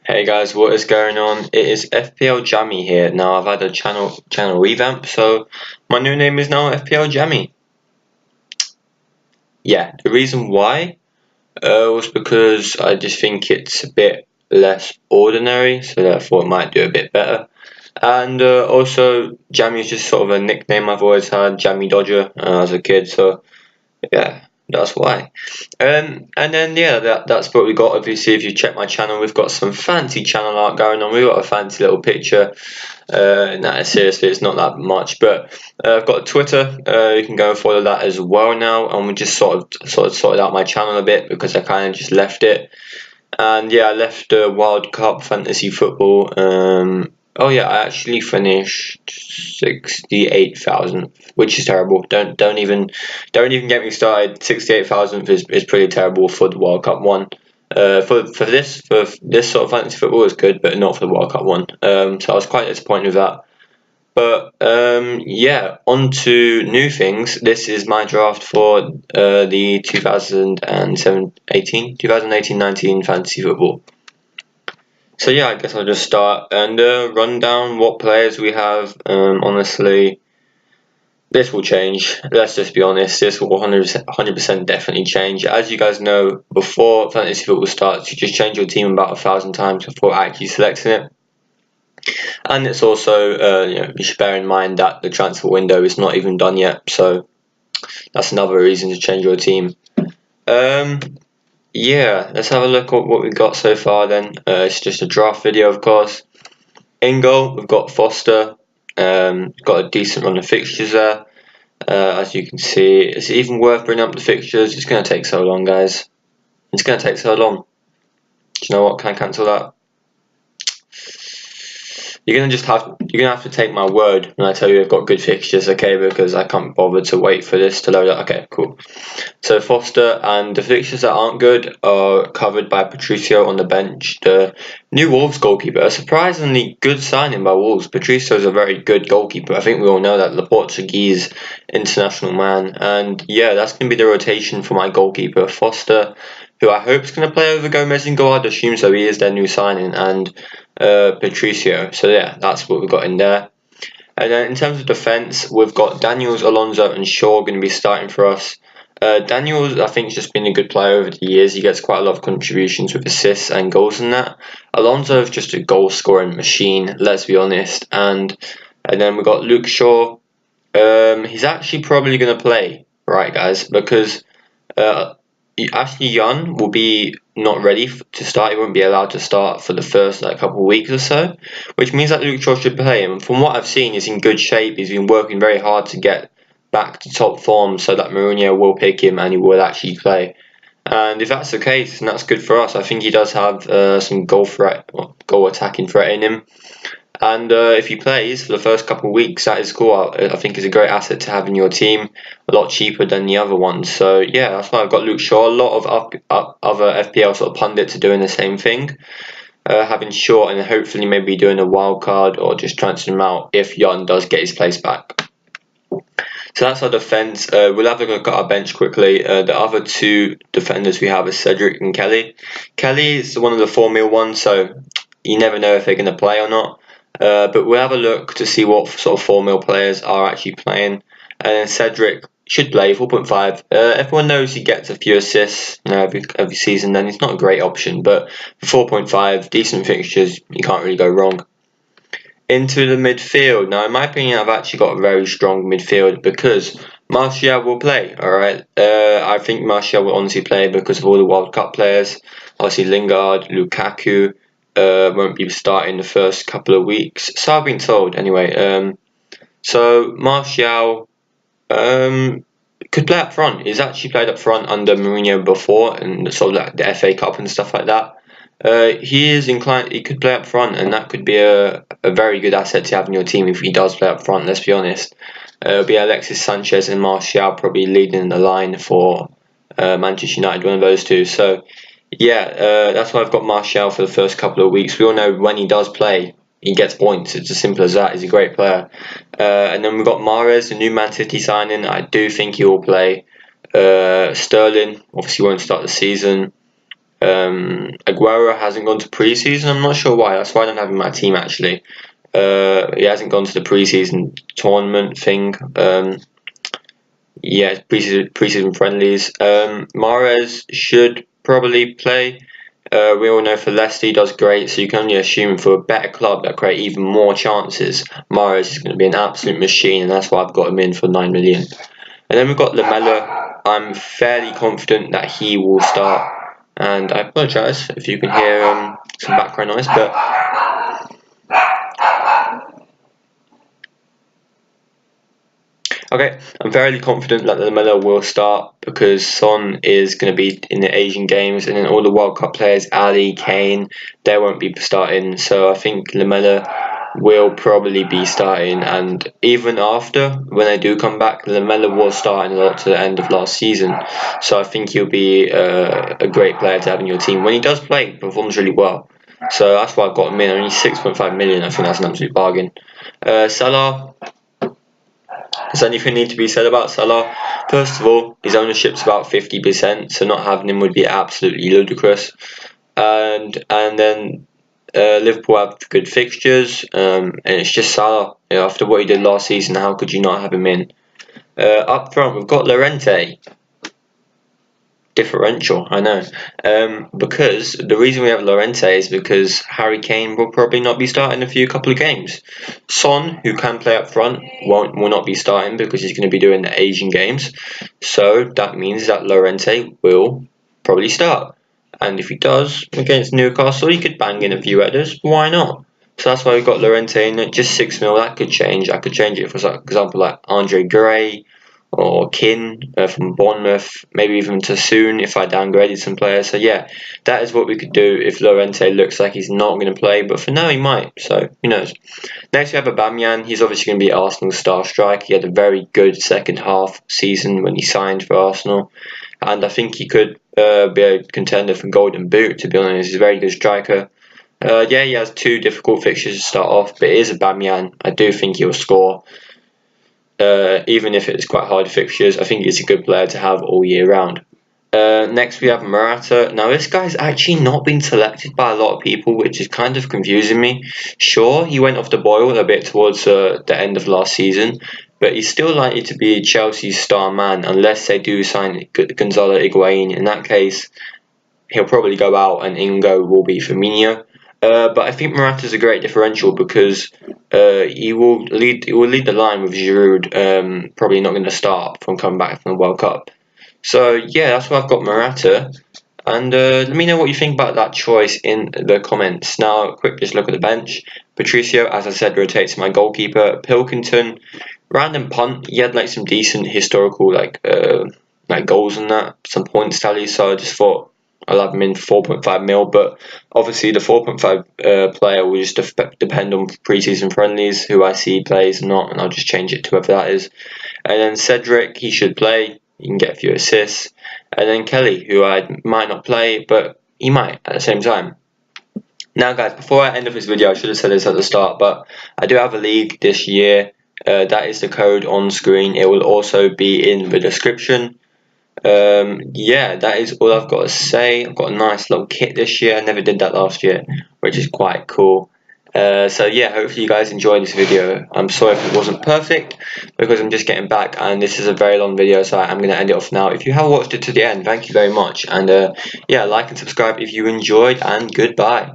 Hey guys, what is going on? It is FPL Jammy here. Now I've had a channel revamp, so my new name is now FPL Jammy. Yeah, the reason why was because I just think it's a bit less ordinary, so therefore it might do a bit better. And also, Jammy is just sort of a nickname I've always had, Jammy Dodger, as a kid. So yeah, that's why. And then yeah, that's what we got. Obviously, if you check my channel, we've got some fancy channel art going on. We've got a fancy little picture. Nah, seriously, it's not that much, but I've got a Twitter. You can go and follow that as well now. And we just sort of sorted out my channel a bit because I kind of just left it. And yeah, I left World Cup fantasy football. Oh yeah, I actually finished 68,000, which is terrible. Don't even get me started. 68,000 is pretty terrible for the World Cup one. For this sort of fantasy football is good, but not for the World Cup one. So I was quite disappointed with that. But yeah, on to new things. This is my draft for the 2018-19 fantasy football. So yeah, I guess I'll just start and run down what players we have. Honestly, this will change. Let's just be honest. This will 100% definitely change. As you guys know, before fantasy football starts, you just change your team about 1,000 times before actually selecting it. And it's also, you should bear in mind that the transfer window is not even done yet. So that's another reason to change your team. Yeah, let's have a look at what we've got so far then. It's just a draft video, of course. In goal, we've got Foster. Got a decent run of fixtures there. As you can see, it's even worth bringing up the fixtures. It's going to take so long, guys. It's going to take so long. Do you know what? Can I cancel that? You're gonna have to take my word when I tell you I've got good fixtures, okay? Because I can't bother to wait for this to load up. Okay, cool. So Foster, and the fixtures that aren't good are covered by Patricio on the bench, the new Wolves goalkeeper. A surprisingly good signing by Wolves. Patricio is a very good goalkeeper. I think we all know that, the Portuguese international man. And yeah, that's gonna be the rotation for my goalkeeper, Foster, who I hope is going to play over Gomez and goal. I'd assume so. He is their new signing, and Patricio. So yeah, that's what we've got in there. And then in terms of defence, we've got Daniels, Alonso, and Shaw going to be starting for us. Daniels, I think, has just been a good player over the years. He gets quite a lot of contributions with assists and goals in that. Alonso is just a goal scoring machine, let's be honest. And then we've got Luke Shaw. He's actually probably going to play, right, guys, because Ashley Young will be not ready to start. He won't be allowed to start for the first couple of weeks or so, which means that Luke Shaw should play him. And from what I've seen, he's in good shape. He's been working very hard to get back to top form, so that Mourinho will pick him and he will actually play. And if that's the case, then that's good for us. I think he does have some goal attacking threat in him. And if he plays for the first couple of weeks, that is cool. I think is a great asset to have in your team, a lot cheaper than the other ones. So yeah, that's why I've got Luke Shaw. A lot of other FPL sort of pundits are doing the same thing, having Shaw and hopefully maybe doing a wild card or just transferring him out if Jan does get his place back. So that's our defence. We'll have a look at our bench quickly. The other two defenders we have is Cedric and Kelly. Kelly is one of the 4 mil ones, so you never know if they're going to play or not. But we'll have a look to see what sort of 4 mil players are actually playing. And then Cedric should play 4.5. Everyone knows he gets a few assists every season, then it's not a great option. But for 4.5, decent fixtures, you can't really go wrong. Into the midfield. Now, in my opinion, I've actually got a very strong midfield because Martial will play, alright? I think Martial will honestly play because of all the World Cup players. Obviously, Lingard, Lukaku won't be starting the first couple of weeks. So I've been told, anyway. So Martial could play up front. He's actually played up front under Mourinho before, and sort of like the FA Cup and stuff like that. He is inclined. He could play up front, and that could be a very good asset to have in your team if he does play up front. Let's be honest. It'll be Alexis Sanchez and Martial probably leading the line for Manchester United, one of those two. So yeah, that's why I've got Martial for the first couple of weeks. We all know when he does play, he gets points. It's as simple as that. He's a great player. And then we've got Mahrez, the new Man City signing. I do think he will play. Sterling obviously won't start the season. Aguero hasn't gone to preseason. I'm not sure why. That's why I don't have him in my team actually. He hasn't gone to the preseason tournament thing. Yeah, preseason friendlies. Mahrez should probably play. We all know for Leicester he does great, so you can only assume for a better club that create even more chances, Mahrez is going to be an absolute machine, and that's why I've got him in for 9 million. And then we've got Lamela. I'm fairly confident that he will start, and I apologise if you can hear some background noise, but okay, I'm fairly confident that Lamela will start because Son is going to be in the Asian games, and then all the World Cup players, Ali, Kane, they won't be starting. So I think Lamela will probably be starting, and even after, when they do come back, Lamela was starting a lot to the end of last season. So I think he'll be a great player to have in your team. When he does play, he performs really well. So that's why I got him in. Only 6.5 million. I think that's an absolute bargain. Salah. Does anything need to be said about Salah? First of all, his ownership's about 50%, so not having him would be absolutely ludicrous. And then Liverpool have good fixtures, and it's just Salah. You know, after what he did last season, how could you not have him in? Up front, we've got Llorente. Differential, I know. Because the reason we have Llorente is because Harry Kane will probably not be starting a couple of games. Son, who can play up front, will not be starting because he's going to be doing the Asian games. So that means that Llorente will probably start. And if he does against Newcastle, he could bang in a few headers. Why not? So that's why we've got Llorente in at just 6 mil. That could change. I could change it for example like Andre Gray or Kin from Bournemouth, maybe even to Soon if I downgraded some players. So yeah, that is what we could do if Llorente looks like he's not going to play, but for now he might, so who knows. Next we have Aubameyang. He's obviously going to be Arsenal's star striker. He had a very good second half season when he signed for Arsenal, and I think he could be a contender for Golden Boot, to be honest. He's a very good striker. Yeah, he has 2 difficult fixtures to start off, but it is Aubameyang. I do think he'll score. Even if it's quite hard fixtures, I think he's a good player to have all year round. Next we have Morata. Now this guy's actually not been selected by a lot of people, which is kind of confusing me. Sure, he went off the boil a bit towards the end of last season, but he's still likely to be Chelsea's star man unless they do sign Gonzalo Higuain. In that case, he'll probably go out and Ingo will be Firmino. But I think Morata's a great differential because he will lead the line with Giroud, probably not going to start from coming back from the World Cup. So yeah, that's why I've got Morata. And let me know what you think about that choice in the comments. Now, quick just look at the bench. Patricio, as I said, rotates my goalkeeper. Pilkington, random punt. He had like some decent historical like goals and that, some points tally. So I just thought I'll have him in 4.5 mil, but obviously the 4.5 player will just depend on preseason friendlies, who I see plays or not, and I'll just change it to whoever that is. And then Cedric, he should play. He can get a few assists. And then Kelly, who I might not play, but he might at the same time. Now guys, before I end up this video, I should have said this at the start, but I do have a league this year. That is the code on screen. It will also be in the description. Yeah, that is all I've got to say. I've got a nice little kit this year. I never did that last year, which is quite cool. So yeah, hopefully you guys enjoyed this video. I'm sorry if it wasn't perfect because I'm just getting back and this is a very long video, so I'm going to end it off now. If you have watched it to the end, thank you very much, and yeah, like and subscribe if you enjoyed, and goodbye.